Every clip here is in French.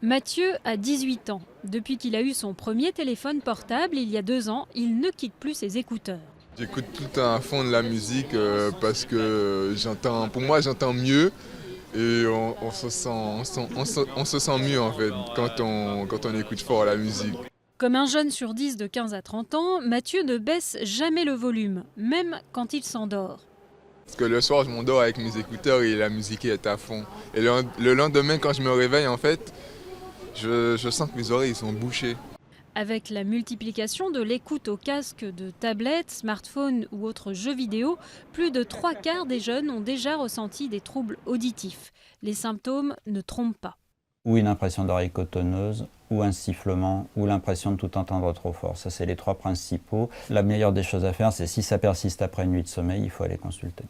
Mathieu a 18 ans. Depuis qu'il a eu son premier téléphone portable il y a 2 ans, il ne quitte plus ses écouteurs. J'écoute tout le temps à fond de la musique parce que pour moi j'entends mieux et on se sent mieux en fait quand on écoute fort la musique. Comme un jeune sur 10 de 15 à 30 ans, Mathieu ne baisse jamais le volume, même quand il s'endort. Parce que le soir je m'endors avec mes écouteurs et la musique est à fond. Et le lendemain quand je me réveille en fait, je sens que mes oreilles sont bouchées. Avec la multiplication de l'écoute au casque de tablettes, smartphones ou autres jeux vidéo, plus de 3/4 des jeunes ont déjà ressenti des troubles auditifs. Les symptômes ne trompent pas. Ou une impression d'oreille cotonneuse, ou un sifflement, ou l'impression de tout entendre trop fort. Ça, c'est les 3 principaux. La meilleure des choses à faire, c'est si ça persiste après une nuit de sommeil, il faut aller consulter.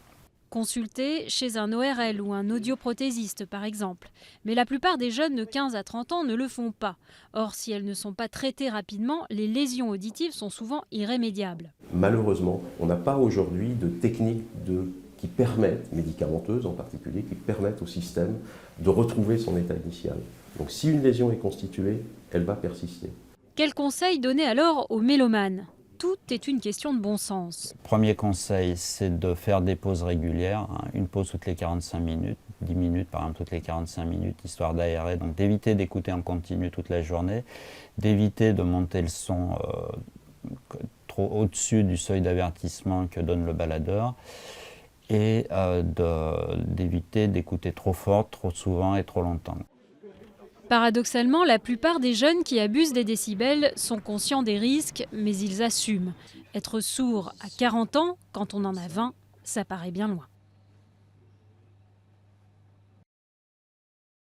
Consulter chez un ORL ou un audioprothésiste par exemple. Mais la plupart des jeunes de 15 à 30 ans ne le font pas. Or, si elles ne sont pas traitées rapidement, les lésions auditives sont souvent irrémédiables. Malheureusement, on n'a pas aujourd'hui de techniques qui permettent, médicamenteuses en particulier, qui permettent au système de retrouver son état initial. Donc si une lésion est constituée, elle va persister. Quels conseils donner alors aux mélomanes ? Tout est une question de bon sens. Premier conseil, c'est de faire des pauses régulières, une pause toutes les 45 minutes, 10 minutes par exemple toutes les 45 minutes, histoire d'aérer, donc d'éviter d'écouter en continu toute la journée, d'éviter de monter le son trop au-dessus du seuil d'avertissement que donne le baladeur, et d'éviter d'écouter trop fort, trop souvent et trop longtemps. Paradoxalement, la plupart des jeunes qui abusent des décibels sont conscients des risques, mais ils assument. Être sourd à 40 ans, quand on en a 20, ça paraît bien loin.